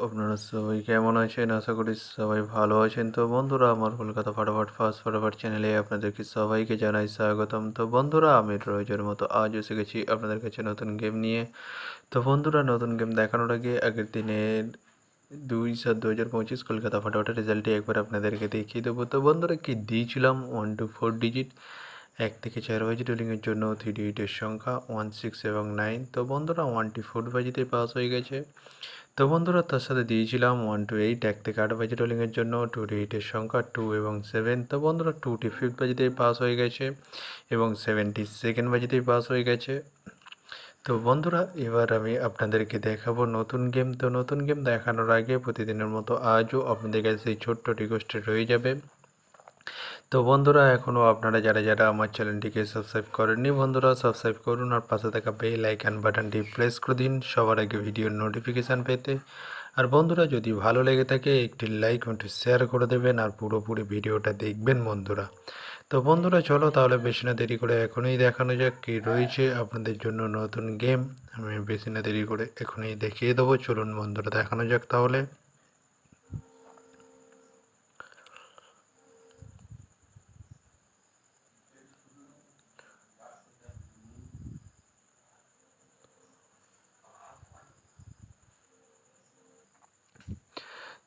আপনারা সবাই কেমন আছেন? আশা করি সবাই ভালো আছেন। তো বন্ধুরা, আমার কলকাতা ফাটাফাট চ্যানেলে আপনাদেরকে সবাইকে জানাই স্বাগতম। তো বন্ধুরা, আমি রোজের মতো আজও এসে গেছি আপনাদের কাছে নতুন গেম নিয়ে। তো বন্ধুরা, নতুন গেম দেখানোর আগে আগের দিনের 2/7/2025 কলকাতা ফাটাফাটের রেজাল্টটি একবার আপনাদেরকে দেখিয়ে দেবো। তো বন্ধুরা, কি দিয়েছিলাম 1 to 4 ডিজিট, 1 থেকে 4 বাজি রোলিংয়ের জন্য 3 ডিজিটের সংখ্যা 1, 6 এবং 9। তো বন্ধুরা, 1 to 4 বাজিতে পাস হয়ে গেছে। তো বন্ধুরা, তার সাথে দিয়েছিলাম 1 to 8, 1 থেকে 8 বাজি রোলিংয়ের জন্য 2 ডিজিটের সংখ্যা 2 এবং 7। তো বন্ধুরা, 2 to 5 বাজিতেই পাস হয়ে গেছে এবং 72nd বাজিতেই পাস হয়ে গেছে। তো বন্ধুরা, এবার আমি আপনাদেরকে দেখাবো নতুন গেম। তো নতুন গেম দেখানোর আগে প্রতিদিনের মতো আজও আপনাদের কাছে সেই ছোট্ট রিকোয়েস্টে রয়ে যাবে। তো বন্ধুরা, এখনও আপনারা যারা যারা আমার চ্যানেলটিকে সাবস্ক্রাইব করেননি, বন্ধুরা সাবস্ক্রাইব করুন আর পাশে থাকা বেল আইকন বাটনটি প্রেস করে দিন সবার আগে ভিডিওর নোটিফিকেশান পেতে। আর বন্ধুরা, যদি ভালো লেগে থাকে একটি লাইক ও একটি শেয়ার করে দেবেন আর পুরোপুরি ভিডিওটা দেখবেন বন্ধুরা। তো বন্ধুরা, চলো তাহলে বেশি না দেরি করে এখনই দেখানো যাক কী রয়েছে আপনাদের জন্য নতুন গেম। আমি বেশি না দেরি করে এখনই দেখিয়ে দেবো। চলুন বন্ধুরা, দেখানো যাক তাহলে।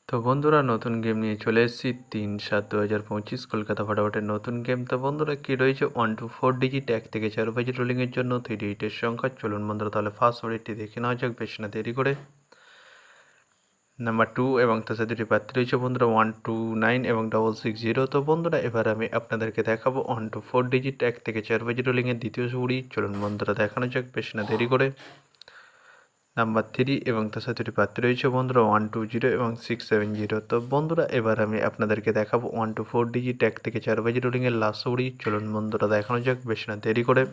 তো বন্ধুরা, নতুন গেম নিয়ে চলে এসেছি 3/7/2025 কলকাতা ফাটাফাটের নতুন গেম। তো বন্ধুরা, কী রয়েছে 1 to 4 ডিজিট, 1 থেকে 4 বাজি রোলিংয়ের জন্য 3 ডিজিটের সংখ্যা। চলুন বন্ধুরা, তাহলে ফার্স্ট ওয়ার্ডটি দেখে নেওয়া যাক বেশি না দেরি করে। নাম্বার 2 এবং তার সাথে দুটি প্রার্থী রয়েছে বন্ধুরা 129 এবং 660। তো বন্ধুরা, এবার আমি আপনাদেরকে দেখাবো 1 to 4 ডিজিট, 1 থেকে 4 বাজি রোলিংয়ের দ্বিতীয় সুড়ি। চলুন বন্ধুরা, দেখানো যাক বেশি না দেরি করে। নাম্বার 3 এবং তার সাথে দুটি প্রার্থী রয়েছে বন্ধুরা 120 এবং 670। তো বন্ধুরা, এবার আমি আপনাদেরকে দেখাবো 1 to 4 ডিজিট, 1 থেকে 4 বাজি রোলিংয়ের লাস্ট সুড়ি। চলুন বন্ধুরা, দেখানো যাক বেশি না দেরি করে।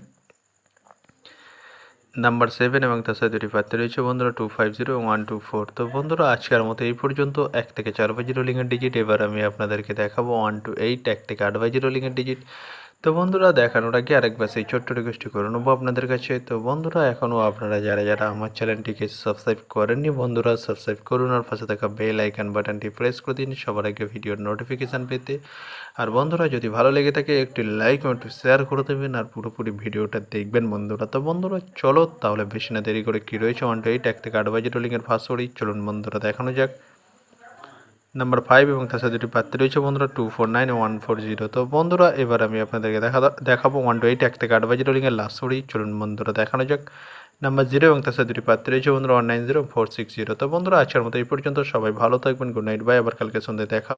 নাম্বার 7 এবং তার সাথে দুটি প্রার্থী রয়েছে বন্ধুরা 250 এবং 124। তো বন্ধুরা, আজকের মতো এই পর্যন্ত 1 থেকে 4 বাজি রোলিংয়ের ডিজিট। এবার আমি আপনাদেরকে দেখাবো 1 to 8, 1 থেকে 8 বাজি রোলিংয়ের ডিজিট। তো বন্ধুরা, দেখানোর আগে আরেকবার সেই ছোট্ট রিকোয়েস্টটি করে নেবো আপনাদের কাছে। তো বন্ধুরা, এখনও আপনারা যারা যারা আমার চ্যানেলটিকে সাবস্ক্রাইব করেননি, বন্ধুরা সাবস্ক্রাইব করুন আর পাশে থাকা বেল আইকন বাটনটি প্রেস করে দিন সবার আগে ভিডিওর নোটিফিকেশান পেতে। আর বন্ধুরা, যদি ভালো লেগে থাকে একটি লাইক ও একটু শেয়ার করে দেবেন আর পুরোপুরি ভিডিওটা দেখবেন বন্ধুরা। তো বন্ধুরা, চলো তাহলে বেশি না দেরি করে কী রয়েছে 1 to 8, 1 থেকে 8 বাজি রোলিংয়ের ফার্স্ট ওয়ার্ডই। চলুন বন্ধুরা, দেখানো যাক। নাম্বার 5 এবং তার সাথে দুটি প্রার্থী রয়েছে বন্ধুরা 249 ও 140। তো বন্ধুরা, এবার আমি আপনাদেরকে দেখাবো 1 to 8, 1 থেকে 8 বাজি রোলিংয়ের লাস্ট ওয়ার্ডই। চলুন বন্ধুরা, দেখানো যাক। নাম্বার 0 এবং তার সাথে দুটি প্রার্থী রয়েছে বন্ধুরা 190 460। তো বন্ধুরা, আজকের মতো এই পর্যন্ত। সবাই ভালো থাকবেন। Good night, bye. আবার কালকে সন্ধ্যায় দেখা।